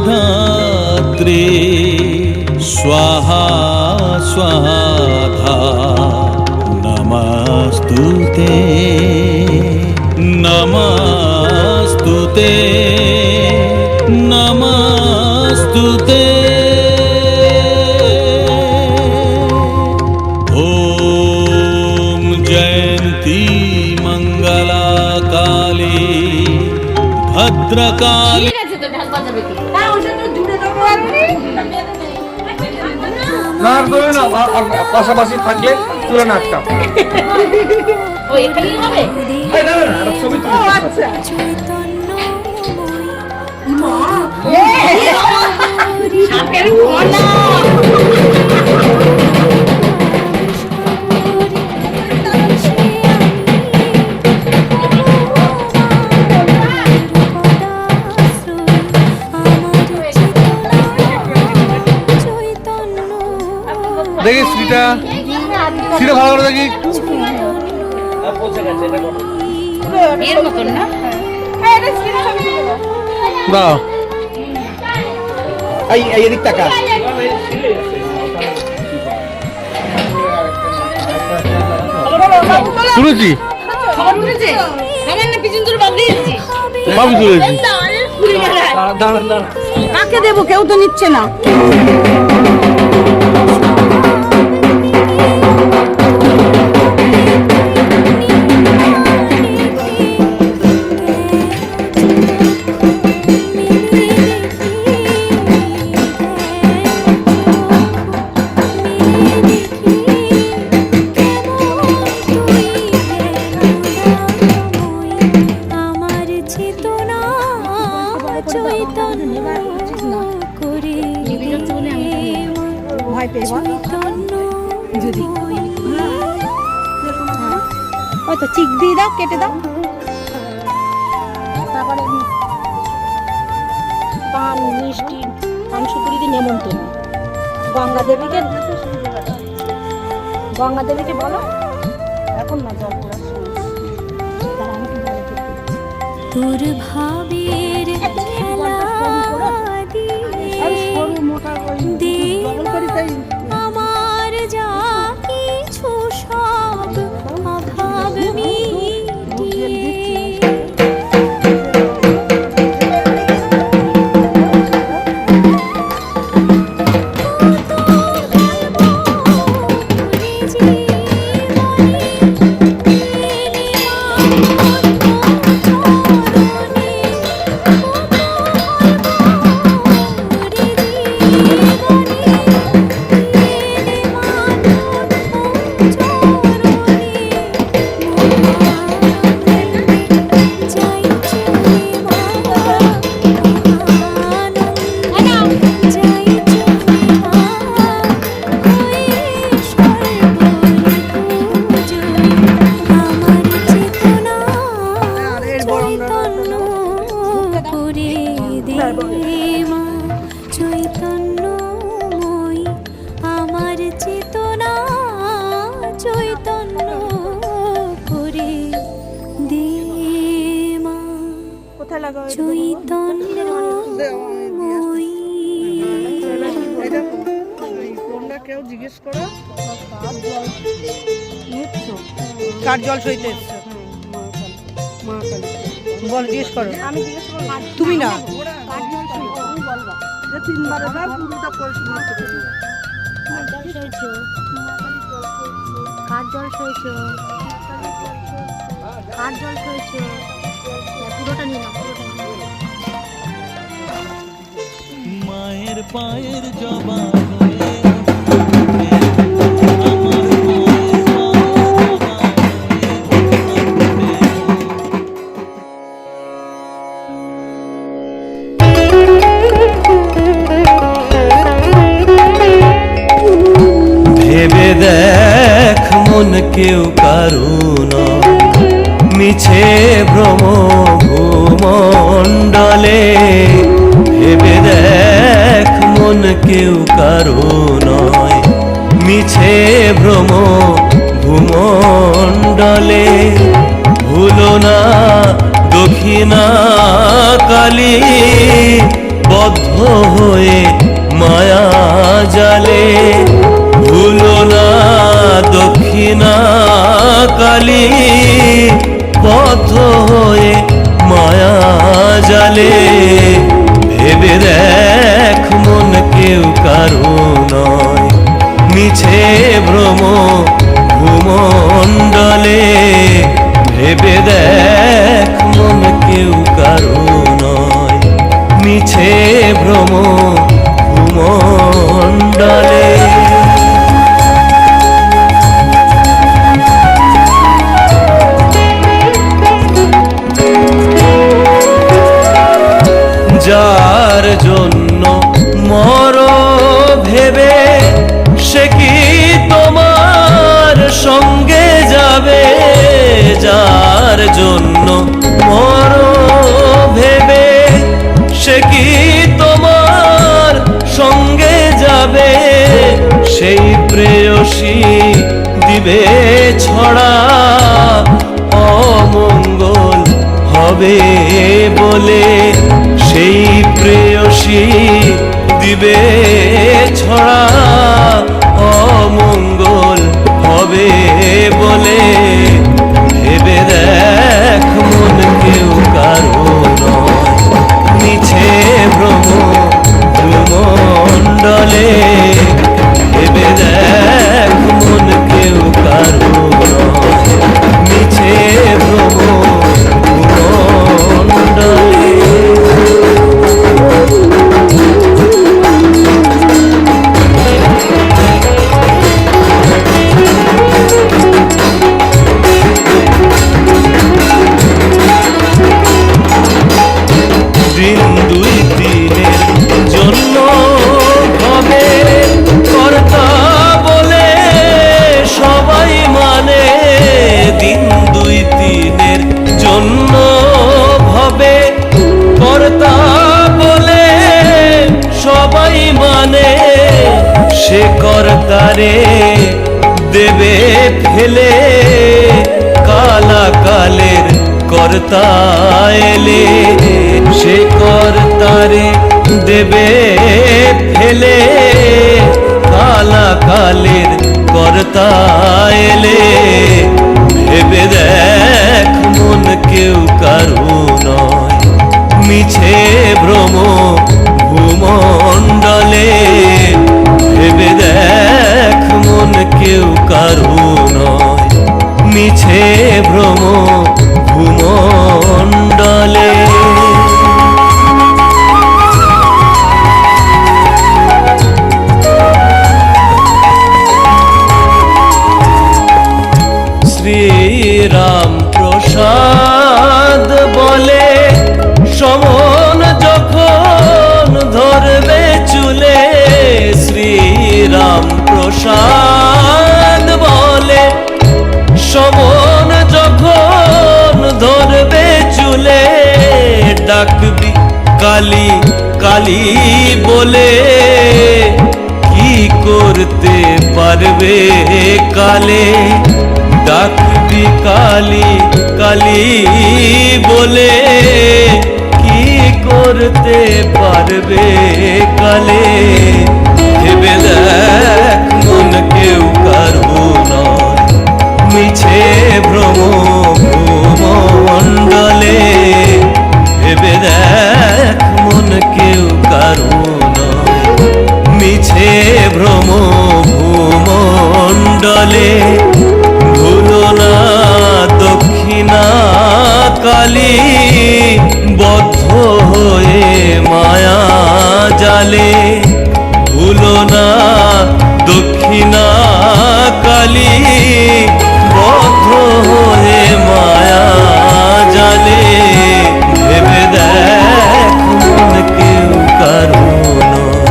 धात्री स्वाहा स्वाधा नमस्तुते नमस्तुते नमस्तुते ओम जयंती मंगला काली भद्रकाली পাশাপাশি থাকলে তুলে নাচটা দেখি শ্রীটা ভালো করে দেখি দাও এদিক টাকা তুলেছি কাকে দেবো কেউ তো নিচ্ছে না তো চিক দিয়ে দাও কেটে দাও তারপরে পান মিষ্টি পান সুপুরি দিয়ে নেমন্তন্ন গঙ্গা দেবীকে বলো এখন না জল পড়ার তোর ভাবের আমার যা কিছু সব অভাব চৈতন্যময়ী আমার চেতনা চৈতন্য করে দে মা চৈতন্যময়ী কেউ জিজ্ঞেস করো কার জল সইতে এসছো বল জিজ্ঞেস করো আমি জিজ্ঞেস করো তুমি না তিনবার পুরোটা পরিষ্কার কার জল সইছো পুরোটা নিয়ে নাও মায়ের পায়ের জবা ভেবে দেখ মন কেউ কারুন মিছে ভ্রম ভূমণ্ডলে ভেবে দেখ মন কেউ কারো নয় মিছে ভ্রম ভূমণ্ডলে ভুলো না দক্ষিণা কালী হয়ে মায়া জালে। ভুলো না দক্ষিণা কালী, পথ হয়ে মায়া জালে। ভেবে দেখ মন কেউ কারো নয়, মিছে ভ্রম ভূমণ্ডলে। ভেবে দেখ মন কেউ কারো নয়, মিছে ভ্রম ভূমণ্ডলে। যার জন্য মর ভেবে, সে কি তোমার সঙ্গে যাবে? যার জন্য মর ভেবে, সে কি তোমার সঙ্গে যাবে? সেই প্রেয়সী দিবে ছড়া, অমঙ্গল হবে বলে। সেই প্রেয়সী দিবে ছড়া, অমঙ্গল হবে বলে। ভেবে দেখ মন কেউ কারো নয়, মিছে ভ্রম ভূমণ্ডলে। ভেবে দেখ মন কেউ কারো নয়, মিছে ভ্রম ভূমণ্ডলে। দিন দুই দিনের জন্য হবে কর্তা বলে সবাই মানে। দিন দুই দিনের জন্য হবে কর্তা বলে সবাই মানে। সে কর্তারে দেবে ফেলে, কালাকালের কর্তা এলে। সে কর্তারে দেবে ফেলে, কালাকালের কর্তা এলে। ভেবে দেখ মন কেউ কারো নয়, মিছে ভ্রম ভূমণ্ডলে। ভেবে দেখ মন কেউ কারো নয়, মিছে ভ্রম ভূমণ্ডলে। শ্রীরাম প্রসাদ বলে, সমন যখন ধরবে চুলে। শ্রীরাম প্রসাদ বলে, সমন যখন ধরবে চুলে। ডাকবি কালী কালী বলে, কি করতে পারবে কালে? ডাকবি কালী কালী বলে, কি করতে পারবে কালে? ভেবে দেখ মন কেউ কারো নয়, মিছে ভ্রম ভূমণ্ডলে। ভেবে দেখ মন কেউ কারো নয়, মিছে ভ্রম ভূমণ্ডলে। ভুলো না দক্ষিণা কালী, বদ্ধ হয়ে মায়া জালে। ভুলো না দক্ষিণা কালী, বদ্ধ হয়ে মায়া জালে। ভেবে দেখ মন কেউ কারো নয়,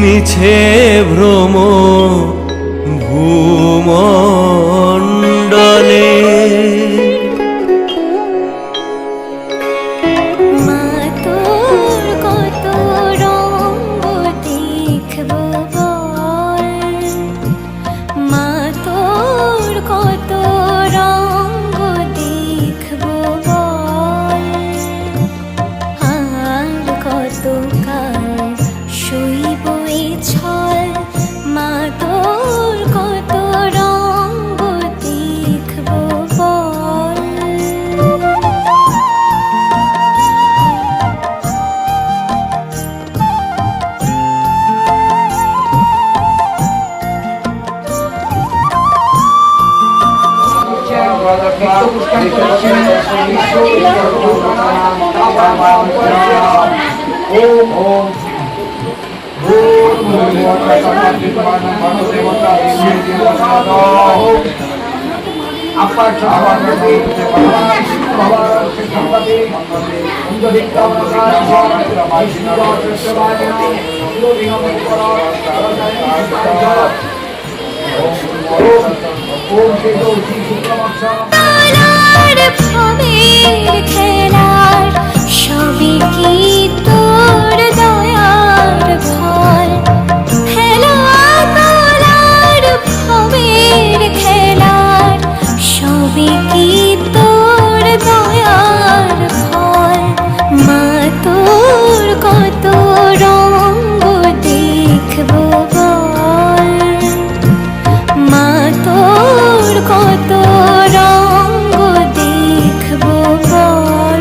মিছে ভ্রম ভূমণ্ডলে। মা তোর কত রঙ দেখব বল, মা তোর কত রঙ দেখব বল। আর কত কাল ছল মা তোর কত রঙ্গ দেখবো বল। তারার ভবের খেলার সবই কি তোর দয়ার ফল। খেলা তারার ভবের খেলার সবই কি তোর দয়ার ফল। মা তোর কত রঙ্গ দেখবো বল। মা তোর কত রঙ্গ দেখবো বল।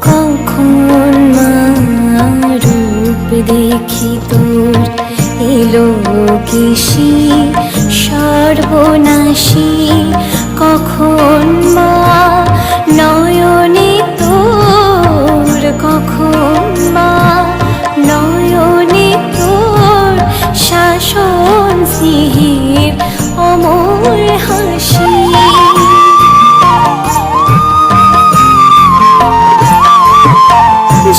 কখন মা রূপ দেখি তোর এলো কেশি সর্বনাশী। কখন মা নয়নে তোর, কখন মা নয়নে তোর শাসন সিংহের অমর হাসি।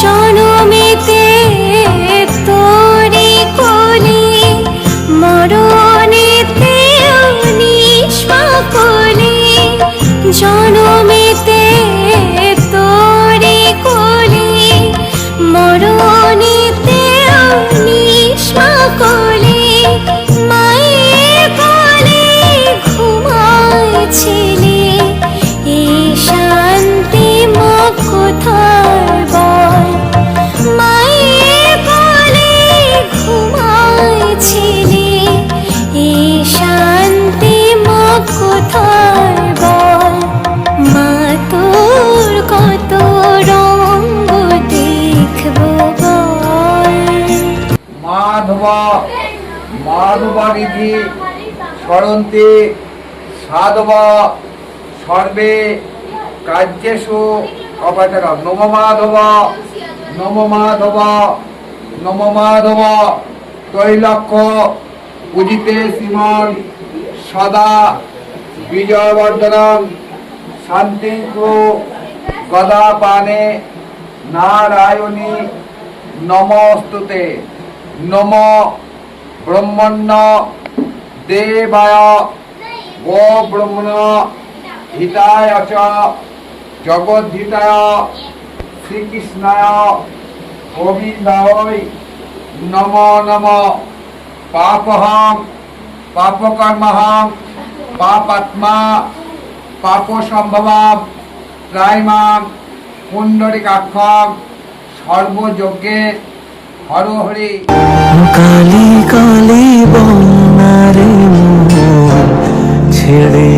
জনমেতে তোরি কোলে মরণেতে নিষ্পা কোলে। জনমেতে তোরি কোলে মরণেতে নিষ্পা কোলে। মায়ের কোলে ঘুমায় ছেলে এ শান্তি মা কোথায় বল। মায়ের কোলে ঘুমায় ছেলে এ শান্তি মা কোথায় বল। মা তোর কত রঙ্গ দেখবো বল। মাধব মাধবানিধি স্মরন্তি সাধব সর্বে কার্যেষু অপাচার। নম মাধব নম মাধব নম মাধব তৈলক্ষ পূজিতে শ্রীমন সদা বিজয়বর্ধনম শান্তিঙ্কু গদা পানে নারায়ণী নমস্তুতে। নম ব্রহ্মণ্য দেবায় গো ব্রহ্মণ হিতায় চ জগদ্ধিতায় শ্রীকৃষ্ণায় গোবিন্দায় নম নম। পাপহং পাপকর্মহং পাপাত্মা পাপসম্ভবম ত্রাইমাং পুণ্ডরিকাক্ষং সর্বযজ্ঞে হর হরি। কালি কালি বন্যারে ছেড়ে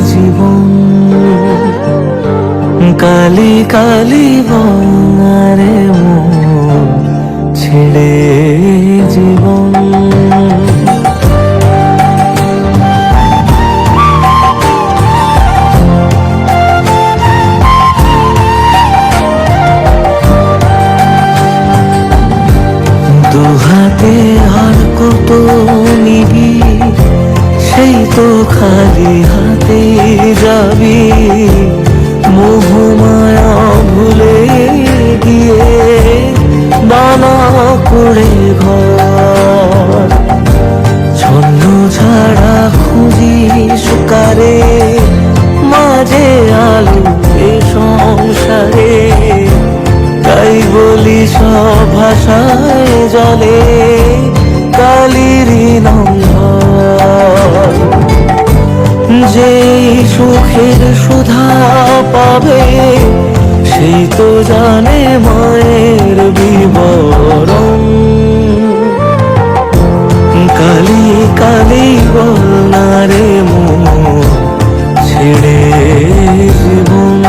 জীবন। কালি কালি বন্যারে ছেড়ে জীবন। দুহাতে আর কত নিবি, সেই তো খালি হাতে যাবি। মোহমায়া ভুলে গিয়ে বানা করে ঘর। ছন্ন ছাড়া খুঁজি সুকারে মাঝে আলো এসব রে, তাই বলি সব ভাষায় জলে কালিরই নঙ্গর। যেই সুখের সুধা পাবে সেই তো জানে মায়ের বিবরণ। কালি কালি বল না রে মন ছেড়ে জীবন,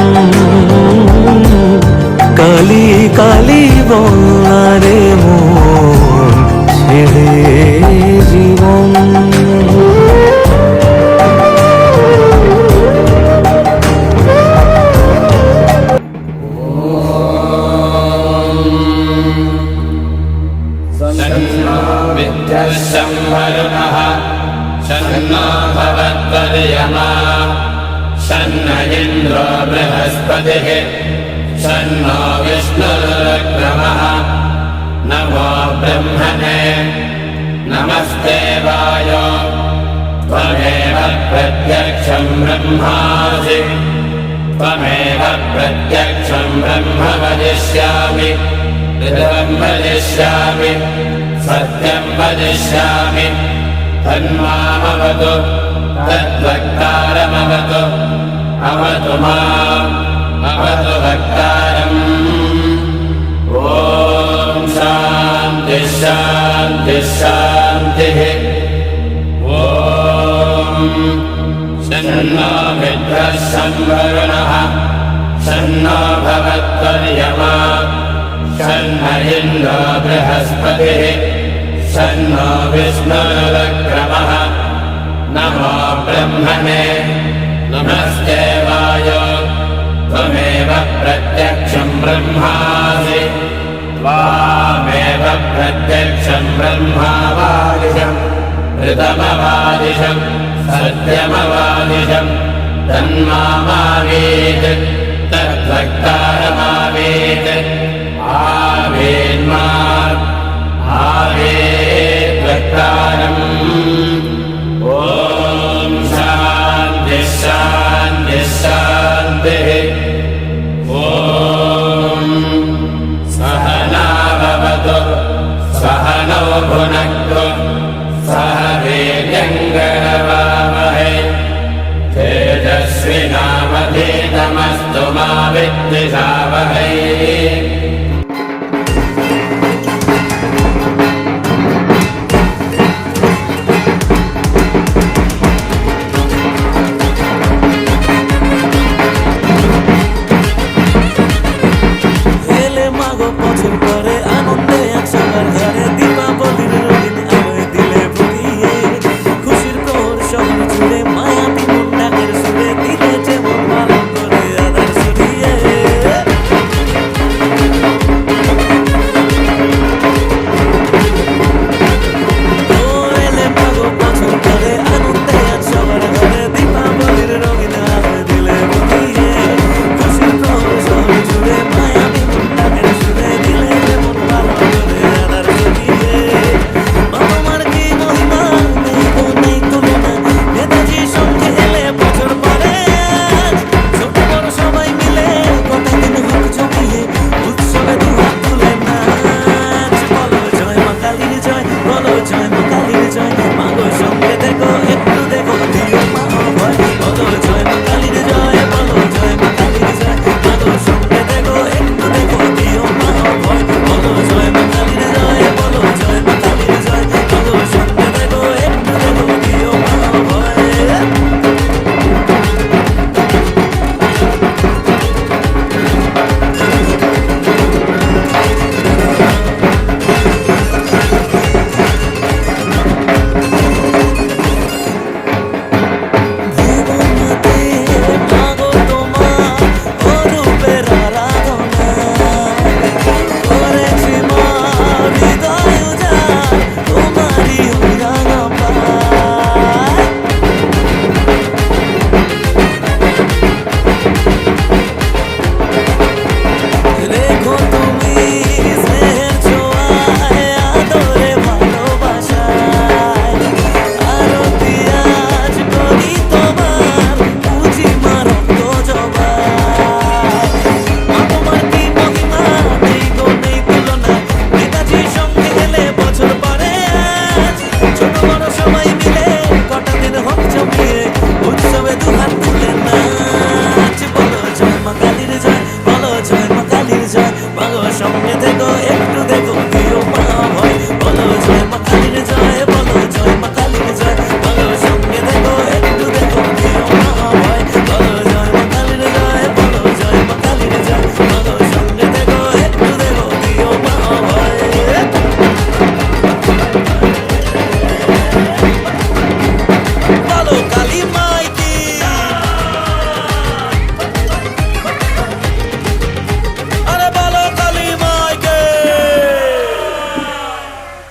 কালি কালি বল না রে মন ছেড়ে জীবন। विद्यस्संवरुणः शन्नो भवद्वर्यमा शन्न इन्द्रो बृहस्पतिः शन्नो विष्णुरुक्रमः। नमो ब्रह्मणे नमस्ते वायो त्वमेव प्रत्यक्षं ब्रह्मासि त्वमेव प्रत्यक्षं ब्रह्म वदिष्यामि ऋतं वदिष्यामि सत्यं वदिष्यामि। तन्मामवतु तद्वक्तारमवतु अवतु माम् अवतु वक्तारम्। ॐ शान्ति शान्ति शान्तिः। ॐ शन्नो मित्रः संवरुणः शन्नो भवद्वर्यमा शन्न इन्द्रो बृहस्पतिः शन्नो विष्णुरुक्रमः। नमो ब्रह्मणे नमस्ते वायो त्वमेव प्रत्यक्षं ब्रह्मासि त्वामेव प्रत्यक्षं ब्रह्मावादिशं ऋतमवादिशं सत्यमवादिशं तन्मामावेत् तद्वक्तारमावेत्। आवेन्मा आवेद्वक्तारम्। ॐ शान्ति शान्ति शान्तिः। ॐ सहना भवतु सहनौ भुनक्तु सह वीर्यङ्करवावहै तेजस्विनावधीतमस्तु मा विद्विषावहै।